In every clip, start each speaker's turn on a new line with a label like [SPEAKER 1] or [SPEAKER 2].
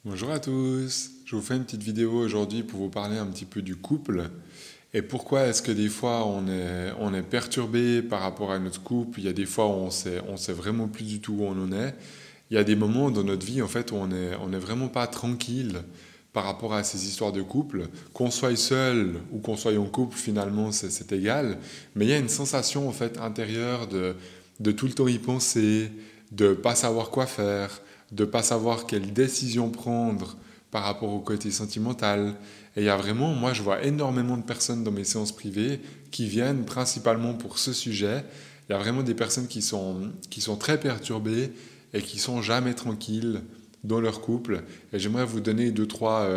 [SPEAKER 1] Bonjour à tous, je vous fais une petite vidéo aujourd'hui pour vous parler un petit peu du couple et pourquoi est-ce que des fois on est perturbé par rapport à notre couple. Il y a des fois où on sait vraiment plus du tout où on en est. Il y a des moments dans notre vie en fait où on est vraiment pas tranquille par rapport à ces histoires de couple. Qu'on soit seul ou qu'on soit en couple finalement c'est égal, mais il y a une sensation en fait intérieure de tout le temps y penser, de pas savoir quoi faire, de pas savoir quelle décision prendre par rapport au côté sentimental. Et il y a vraiment, moi je vois énormément de personnes dans mes séances privées qui viennent principalement pour ce sujet. Il y a vraiment des personnes qui sont très perturbées et qui sont jamais tranquilles dans leur couple. Et j'aimerais vous donner deux, trois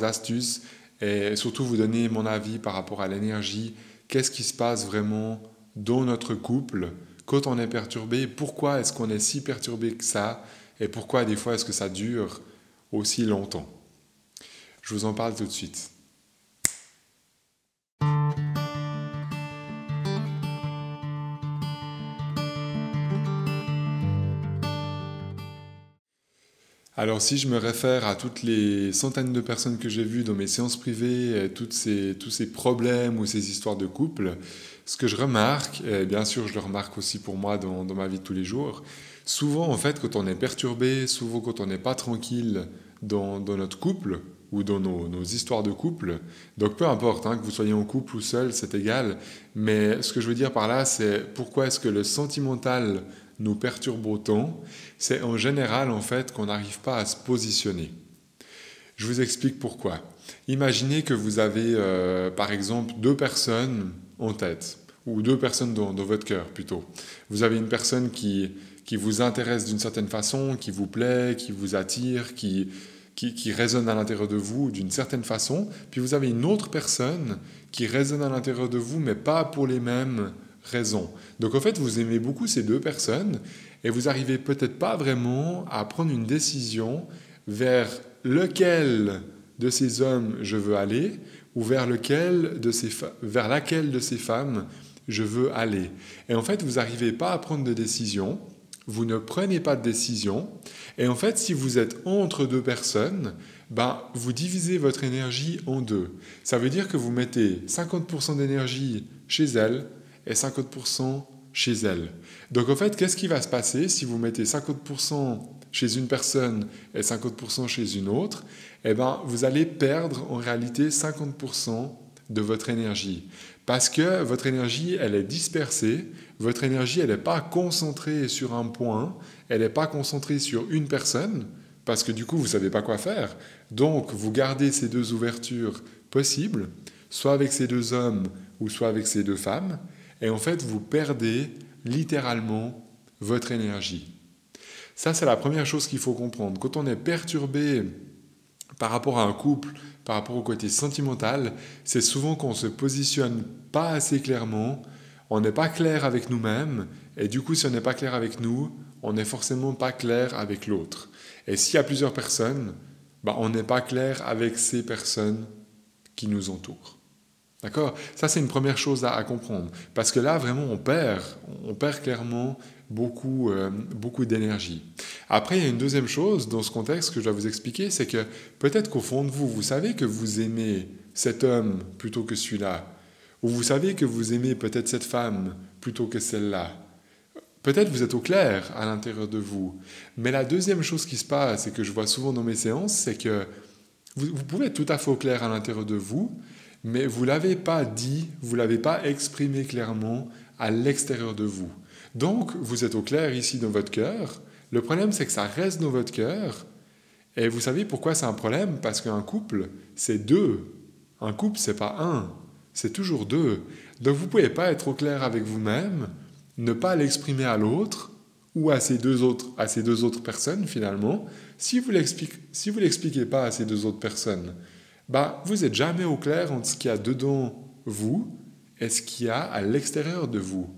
[SPEAKER 1] astuces et surtout vous donner mon avis par rapport à l'énergie. Qu'est-ce qui se passe vraiment dans notre couple quand on est perturbé? Pourquoi est-ce qu'on est si perturbé que ça? Et pourquoi des fois est-ce que ça dure aussi longtemps? Je vous en parle tout de suite. Alors si je me réfère à toutes les centaines de personnes que j'ai vues dans mes séances privées, et tous ces problèmes ou ces histoires de couple, ce que je remarque, et bien sûr je le remarque aussi pour moi dans ma vie de tous les jours, souvent en fait quand on est perturbé, souvent quand on n'est pas tranquille dans notre couple ou dans nos histoires de couple, donc peu importe hein, que vous soyez en couple ou seul, c'est égal, mais ce que je veux dire par là c'est pourquoi est-ce que le sentimental nous perturbe autant, c'est en général en fait qu'on n'arrive pas à se positionner. Je vous explique pourquoi. Imaginez que vous avez par exemple deux personnes en tête, ou deux personnes dans votre cœur plutôt. Vous avez une personne qui vous intéresse d'une certaine façon, qui vous plaît, qui vous attire, qui résonne à l'intérieur de vous d'une certaine façon, puis vous avez une autre personne qui résonne à l'intérieur de vous, mais pas pour les mêmes raisons. Donc en fait, vous aimez beaucoup ces deux personnes et vous n'arrivez peut-être pas vraiment à prendre une décision vers lequel de ces hommes je veux aller ou vers vers laquelle de ces femmes je veux aller. Et en fait, vous n'arrivez pas à prendre de décision, vous ne prenez pas de décision, et en fait, si vous êtes entre deux personnes, ben, vous divisez votre énergie en deux. Ça veut dire que vous mettez 50% d'énergie chez elle et 50% chez elle. Donc en fait, qu'est-ce qui va se passer si vous mettez 50% chez une personne et 50% chez une autre? Eh bien, vous allez perdre en réalité 50% de votre énergie. Parce que votre énergie, elle est dispersée, votre énergie, elle n'est pas concentrée sur un point, elle n'est pas concentrée sur une personne, parce que du coup, vous ne savez pas quoi faire. Donc, vous gardez ces deux ouvertures possibles, soit avec ces deux hommes ou soit avec ces deux femmes, et en fait, vous perdez littéralement votre énergie. Ça, c'est la première chose qu'il faut comprendre. Quand on est perturbé par rapport à un couple, par rapport au côté sentimental, c'est souvent qu'on ne se positionne pas assez clairement, on n'est pas clair avec nous-mêmes, et du coup, si on n'est pas clair avec nous, on n'est forcément pas clair avec l'autre. Et s'il y a plusieurs personnes, bah, on n'est pas clair avec ces personnes qui nous entourent. D'accord? Ça, c'est une première chose à comprendre. Parce que là, vraiment, on perd clairement beaucoup d'énergie. Après, il y a une deuxième chose dans ce contexte que je dois vous expliquer, c'est que peut-être qu'au fond de vous, vous savez que vous aimez cet homme plutôt que celui-là. Ou vous savez que vous aimez peut-être cette femme plutôt que celle-là. Peut-être vous êtes au clair à l'intérieur de vous. Mais la deuxième chose qui se passe et que je vois souvent dans mes séances, c'est que vous pouvez être tout à fait au clair à l'intérieur de vous, mais vous ne l'avez pas dit, vous ne l'avez pas exprimé clairement à l'extérieur de vous. Donc, vous êtes au clair ici dans votre cœur. Le problème, c'est que ça reste dans votre cœur. Et vous savez pourquoi c'est un problème? Parce qu'un couple, c'est deux. Un couple, c'est pas un. C'est toujours deux. Donc, vous ne pouvez pas être au clair avec vous-même, ne pas l'exprimer à l'autre ou à ces deux autres personnes, finalement. Si vous l'expliquez pas à ces deux autres personnes, bah, vous n'êtes jamais au clair entre ce qu'il y a dedans vous et ce qu'il y a à l'extérieur de vous.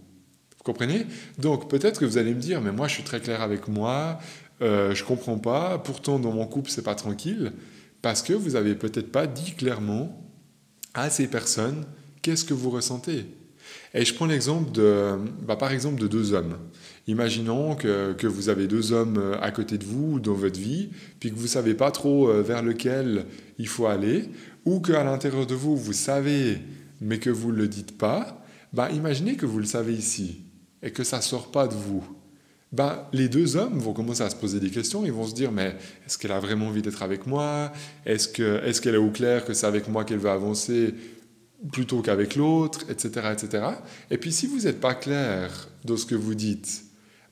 [SPEAKER 1] Vous comprenez? Donc peut-être que vous allez me dire, mais moi je suis très clair avec moi, je comprends pas, pourtant dans mon couple c'est pas tranquille, parce que vous avez peut-être pas dit clairement à ces personnes qu'est-ce que vous ressentez. Et je prends l'exemple par exemple de deux hommes. Imaginons que vous avez deux hommes à côté de vous dans votre vie, puis que vous ne savez pas trop vers lequel il faut aller, ou qu'à l'intérieur de vous, vous savez, mais que vous ne le dites pas. Imaginez que vous le savez ici, et que ça ne sort pas de vous. Les deux hommes vont commencer à se poser des questions, ils vont se dire, mais est-ce qu'elle a vraiment envie d'être avec moi? Est-ce qu'elle est au clair que c'est avec moi qu'elle veut avancer plutôt qu'avec l'autre, etc., etc. Et puis si vous n'êtes pas clair dans ce que vous dites,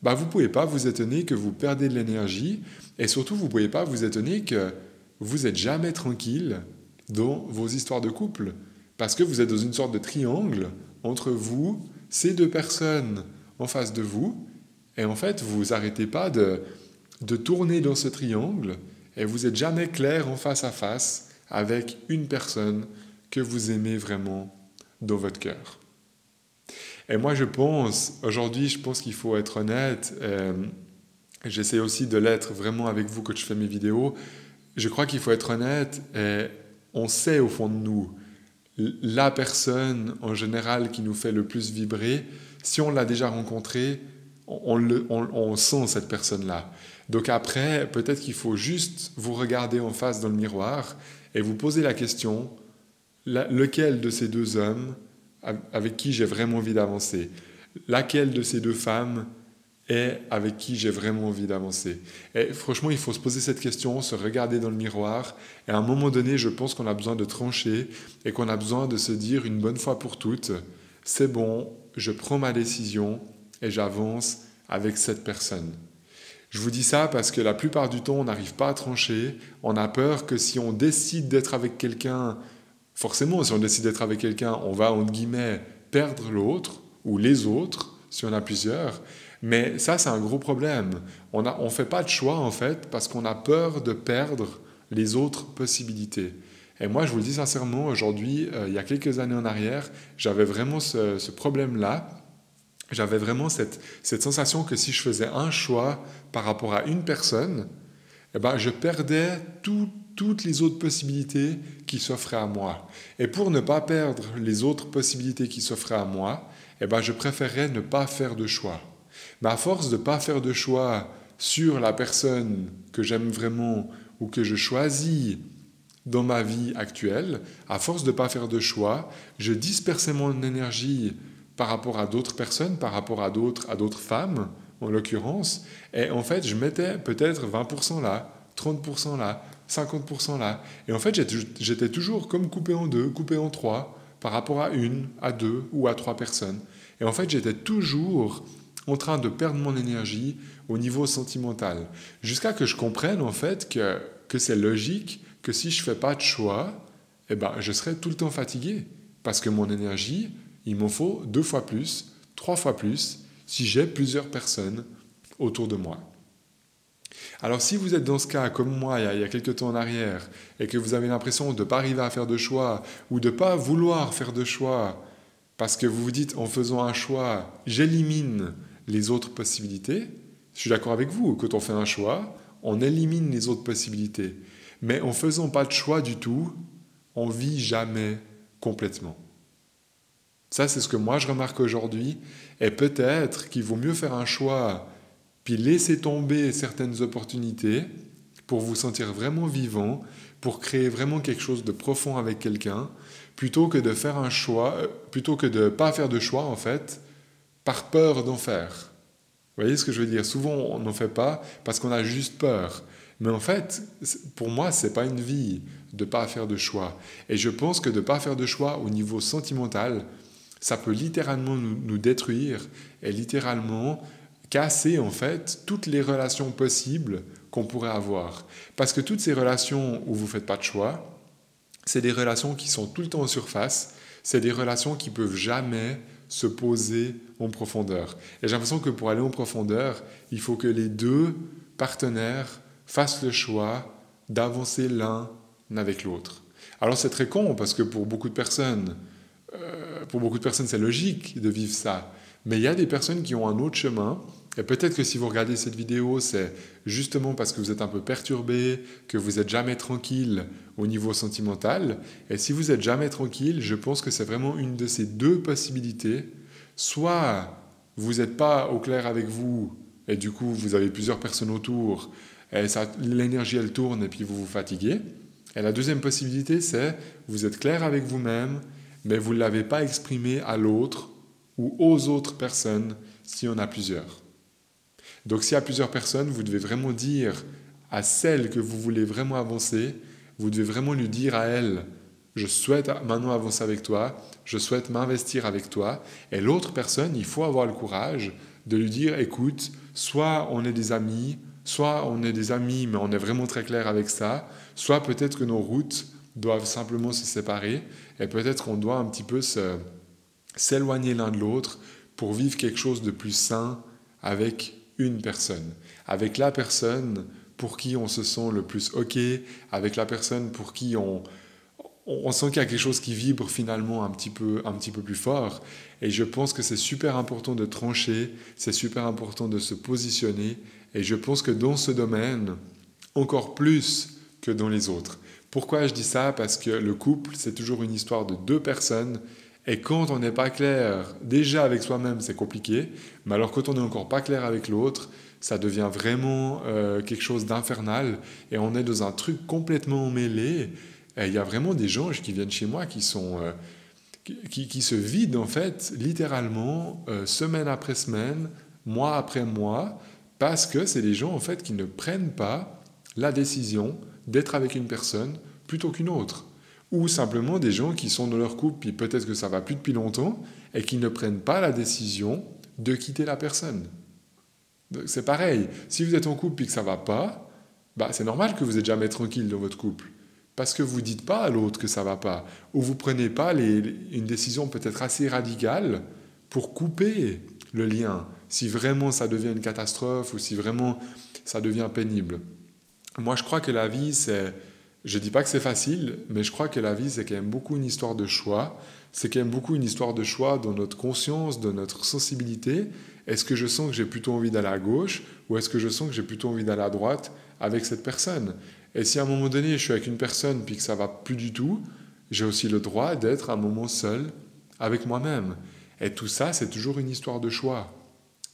[SPEAKER 1] vous ne pouvez pas vous étonner que vous perdez de l'énergie, et surtout vous ne pouvez pas vous étonner que vous n'êtes jamais tranquille dans vos histoires de couple, parce que vous êtes dans une sorte de triangle entre vous, ces deux personnes en face de vous, et en fait vous n'arrêtez pas de tourner dans ce triangle, et vous n'êtes jamais clair en face à face avec une personne que vous aimez vraiment dans votre cœur. Et moi, aujourd'hui, je pense qu'il faut être honnête. J'essaie aussi de l'être vraiment avec vous quand je fais mes vidéos. Je crois qu'il faut être honnête. Et on sait au fond de nous, la personne en général qui nous fait le plus vibrer, si on l'a déjà rencontrée, on sent cette personne-là. Donc après, peut-être qu'il faut juste vous regarder en face dans le miroir et vous poser la question, lequel de ces deux hommes avec qui j'ai vraiment envie d'avancer? Laquelle de ces deux femmes est avec qui j'ai vraiment envie d'avancer? Et franchement, il faut se poser cette question, se regarder dans le miroir, et à un moment donné, je pense qu'on a besoin de trancher et qu'on a besoin de se dire une bonne fois pour toutes, c'est bon, je prends ma décision et j'avance avec cette personne. Je vous dis ça parce que la plupart du temps, on n'arrive pas à trancher, on a peur que si on décide d'être avec quelqu'un, forcément, si on décide d'être avec quelqu'un, on va, entre guillemets, perdre l'autre, ou les autres, si on a plusieurs. Mais ça, c'est un gros problème. On ne fait pas de choix, en fait, parce qu'on a peur de perdre les autres possibilités. Et moi, je vous le dis sincèrement, aujourd'hui, il y a quelques années en arrière, j'avais vraiment ce problème-là. J'avais vraiment cette sensation que si je faisais un choix par rapport à une personne, je perdais toutes les autres possibilités qui s'offraient à moi. Et pour ne pas perdre les autres possibilités qui s'offraient à moi, je préférais ne pas faire de choix. Mais à force de ne pas faire de choix sur la personne que j'aime vraiment ou que je choisis dans ma vie actuelle, à force de ne pas faire de choix, je dispersais mon énergie par rapport à d'autres personnes, par rapport à d'autres femmes, en l'occurrence, et en fait, je mettais peut-être 20% là, 30% là, 50% là. Et en fait, j'étais toujours comme coupé en deux, coupé en trois, par rapport à une, à deux ou à trois personnes. Et en fait, j'étais toujours en train de perdre mon énergie au niveau sentimental. Jusqu'à que je comprenne, en fait, que c'est logique que si je ne fais pas de choix, je serai tout le temps fatigué. Parce que mon énergie, il m'en faut 2 fois plus, 3 fois plus, si j'ai plusieurs personnes autour de moi. Alors si vous êtes dans ce cas, comme moi, il y a quelques temps en arrière, et que vous avez l'impression de ne pas arriver à faire de choix, ou de ne pas vouloir faire de choix, parce que vous vous dites, en faisant un choix, j'élimine les autres possibilités, je suis d'accord avec vous, quand on fait un choix, on élimine les autres possibilités. Mais en faisant pas de choix du tout, on vit jamais complètement. Ça, c'est ce que moi je remarque aujourd'hui, et peut-être qu'il vaut mieux faire un choix puis laisser tomber certaines opportunités pour vous sentir vraiment vivant, pour créer vraiment quelque chose de profond avec quelqu'un, plutôt que de faire un choix, plutôt que de ne pas faire de choix, en fait, par peur d'en faire. Vous voyez ce que je veux dire? Souvent, on n'en fait pas parce qu'on a juste peur. Mais en fait, pour moi, ce n'est pas une vie de ne pas faire de choix. Et je pense que de ne pas faire de choix au niveau sentimental, ça peut littéralement nous détruire et littéralement casser en fait toutes les relations possibles qu'on pourrait avoir. Parce que toutes ces relations où vous ne faites pas de choix, c'est des relations qui sont tout le temps en surface, c'est des relations qui ne peuvent jamais se poser en profondeur. Et j'ai l'impression que pour aller en profondeur, il faut que les deux partenaires fassent le choix d'avancer l'un avec l'autre. Alors c'est très con parce que pour beaucoup de personnes, c'est logique de vivre ça. Mais il y a des personnes qui ont un autre chemin Et peut-être que si vous regardez cette vidéo, c'est justement parce que vous êtes un peu perturbé, que vous n'êtes jamais tranquille au niveau sentimental. Et si vous n'êtes jamais tranquille, je pense que c'est vraiment une de ces deux possibilités. Soit vous n'êtes pas au clair avec vous, et du coup vous avez plusieurs personnes autour, et l'énergie elle tourne et puis vous vous fatiguez. Et la deuxième possibilité, c'est vous êtes clair avec vous-même, mais vous ne l'avez pas exprimé à l'autre ou aux autres personnes si on a plusieurs. Donc s'il y a plusieurs personnes, vous devez vraiment dire à celle que vous voulez vraiment avancer, vous devez vraiment lui dire à elle, je souhaite maintenant avancer avec toi, je souhaite m'investir avec toi. Et l'autre personne, il faut avoir le courage de lui dire, écoute, soit on est des amis, mais on est vraiment très clair avec ça, soit peut-être que nos routes doivent simplement se séparer, et peut-être qu'on doit un petit peu s'éloigner l'un de l'autre pour vivre quelque chose de plus sain avec une personne, avec la personne pour qui on se sent le plus OK, avec la personne pour qui on sent qu'il y a quelque chose qui vibre finalement un petit peu plus fort. Et je pense que c'est super important de trancher, c'est super important de se positionner. Et je pense que dans ce domaine, encore plus que dans les autres. Pourquoi je dis ça? Parce que le couple, c'est toujours une histoire de deux personnes. Et quand on n'est pas clair, déjà avec soi-même, c'est compliqué. Mais alors quand on n'est encore pas clair avec l'autre, ça devient vraiment quelque chose d'infernal. Et on est dans un truc complètement mêlé. Et il y a vraiment des gens qui viennent chez moi qui se vident en fait, littéralement, semaine après semaine, mois après mois, parce que c'est des gens en fait qui ne prennent pas la décision d'être avec une personne plutôt qu'une autre. Ou simplement des gens qui sont dans leur couple, puis peut-être que ça va plus depuis longtemps, et qui ne prennent pas la décision de quitter la personne. Donc, c'est pareil, si vous êtes en couple et que ça va pas, bah, c'est normal que vous n'êtes jamais tranquille dans votre couple. Parce que vous ne dites pas à l'autre que ça ne va pas, ou vous ne prenez pas une décision peut-être assez radicale pour couper le lien, si vraiment ça devient une catastrophe ou si vraiment ça devient pénible. Moi, je crois que la vie, je ne dis pas que c'est facile, mais je crois que la vie, c'est quand même beaucoup une histoire de choix. C'est quand même beaucoup une histoire de choix dans notre conscience, dans notre sensibilité. Est-ce que je sens que j'ai plutôt envie d'aller à gauche ou est-ce que je sens que j'ai plutôt envie d'aller à droite avec cette personne? Et si à un moment donné, je suis avec une personne puis que ça ne va plus du tout, j'ai aussi le droit d'être un moment seul avec moi-même. Et tout ça, c'est toujours une histoire de choix.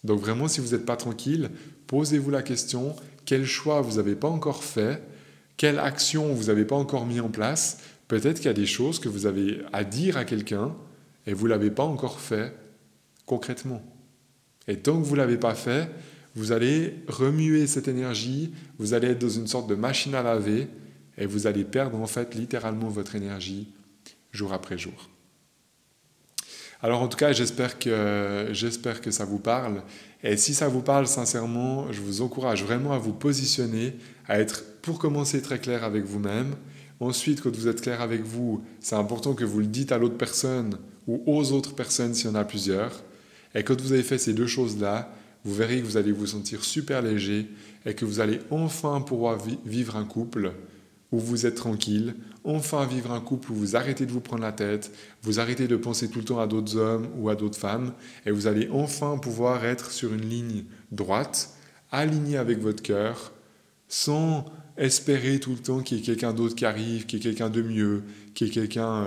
[SPEAKER 1] Donc vraiment, si vous n'êtes pas tranquille, posez-vous la question, quel choix vous n'avez pas encore fait, quelle action vous n'avez pas encore mis en place. Peut-être qu'il y a des choses que vous avez à dire à quelqu'un et vous ne l'avez pas encore fait concrètement. Et tant que vous ne l'avez pas fait, vous allez remuer cette énergie, vous allez être dans une sorte de machine à laver et vous allez perdre en fait littéralement votre énergie jour après jour. Alors en tout cas, j'espère que ça vous parle. Et si ça vous parle sincèrement, je vous encourage vraiment à vous positionner, à être pour commencer très clair avec vous-même. Ensuite, quand vous êtes clair avec vous, c'est important que vous le dites à l'autre personne ou aux autres personnes s'il y en a plusieurs. Et quand vous avez fait ces deux choses-là, vous verrez que vous allez vous sentir super léger et que vous allez enfin pouvoir vivre un couple où vous êtes tranquille, enfin vivre un couple où vous arrêtez de vous prendre la tête, vous arrêtez de penser tout le temps à d'autres hommes ou à d'autres femmes, et vous allez enfin pouvoir être sur une ligne droite, alignée avec votre cœur, sans espérer tout le temps qu'il y ait quelqu'un d'autre qui arrive, qu'il y ait quelqu'un de mieux, qu'il y ait quelqu'un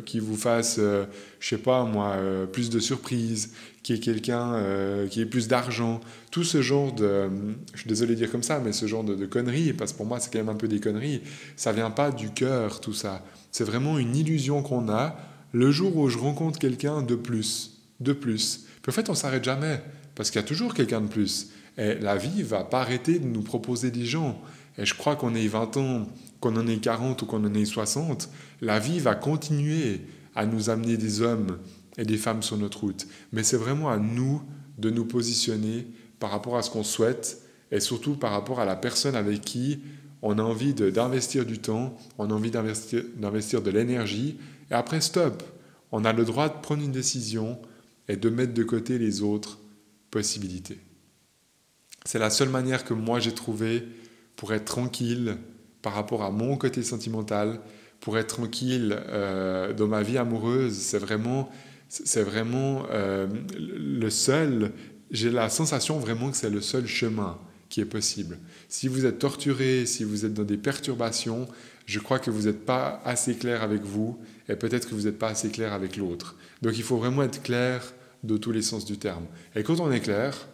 [SPEAKER 1] qui vous fasse, je sais pas moi, plus de surprises, qu'il y ait quelqu'un qui ait plus d'argent, tout ce genre de, je suis désolé de dire comme ça, mais ce genre de conneries, parce que pour moi c'est quand même un peu des conneries, ça vient pas du cœur tout ça, c'est vraiment une illusion qu'on a le jour où je rencontre quelqu'un de plus, puis en fait on s'arrête jamais, parce qu'il y a toujours quelqu'un de plus, et la vie va pas arrêter de nous proposer des gens. Et je crois qu'on ait 20 ans, qu'on en ait 40 ou qu'on en ait 60, la vie va continuer à nous amener des hommes et des femmes sur notre route. Mais c'est vraiment à nous de nous positionner par rapport à ce qu'on souhaite et surtout par rapport à la personne avec qui on a envie d'investir du temps, on a envie d'investir de l'énergie. Et après, stop, on a le droit de prendre une décision et de mettre de côté les autres possibilités. C'est la seule manière que moi j'ai trouvée pour être tranquille par rapport à mon côté sentimental, pour être tranquille dans ma vie amoureuse. C'est vraiment le seul j'ai la sensation vraiment que c'est le seul chemin qui est possible. Si vous êtes torturé, si vous êtes dans des perturbations, je crois que vous n'êtes pas assez clair avec vous et peut-être que vous n'êtes pas assez clair avec l'autre. Donc il faut vraiment être clair de tous les sens du terme. Et quand on est clair,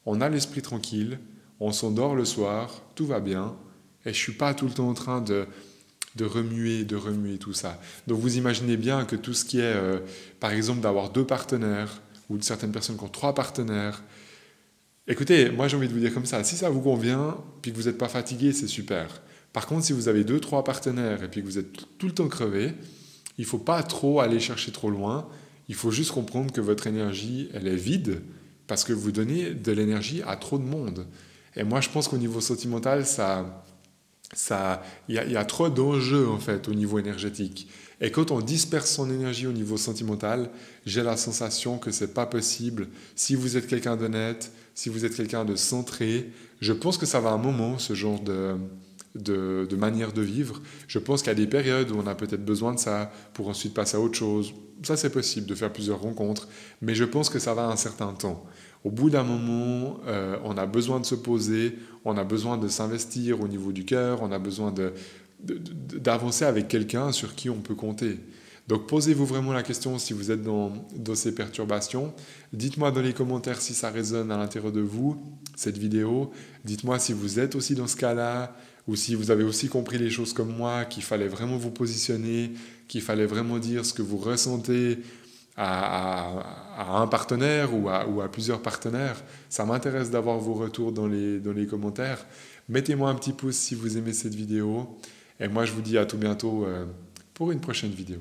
[SPEAKER 1] on a l'esprit tranquille, on s'endort le soir, tout va bien, et je ne suis pas tout le temps en train de remuer tout ça. Donc vous imaginez bien que tout ce qui est, par exemple, d'avoir 2 partenaires, ou certaines personnes qui ont 3 partenaires, écoutez, moi j'ai envie de vous dire comme ça, si ça vous convient, puis que vous n'êtes pas fatigué, c'est super. Par contre, si vous avez 2, 3 partenaires, et puis que vous êtes tout le temps crevé, il ne faut pas trop aller chercher trop loin, il faut juste comprendre que votre énergie, elle est vide, parce que vous donnez de l'énergie à trop de monde. Et moi je pense qu'au niveau sentimental, il y a trop d'enjeux en fait au niveau énergétique. Et quand on disperse son énergie au niveau sentimental, j'ai la sensation que c'est pas possible. Si vous êtes quelqu'un d'honnête, si vous êtes quelqu'un de centré, je pense que ça va un moment, ce genre de manière de vivre. Je pense qu'il y a des périodes où on a peut-être besoin de ça pour ensuite passer à autre chose. Ça, c'est possible de faire plusieurs rencontres, mais je pense que ça va un certain temps. Au bout d'un moment, on a besoin de se poser, on a besoin de s'investir au niveau du cœur, on a besoin d'avancer avec quelqu'un sur qui on peut compter. Donc posez-vous vraiment la question si vous êtes dans ces perturbations. Dites-moi dans les commentaires si ça résonne à l'intérieur de vous, cette vidéo. Dites-moi si vous êtes aussi dans ce cas-là, ou si vous avez aussi compris les choses comme moi, qu'il fallait vraiment vous positionner, qu'il fallait vraiment dire ce que vous ressentez à un partenaire ou à plusieurs partenaires. Ça m'intéresse d'avoir vos retours dans les commentaires. Mettez-moi un petit pouce si vous aimez cette vidéo. Et moi, je vous dis à tout bientôt pour une prochaine vidéo.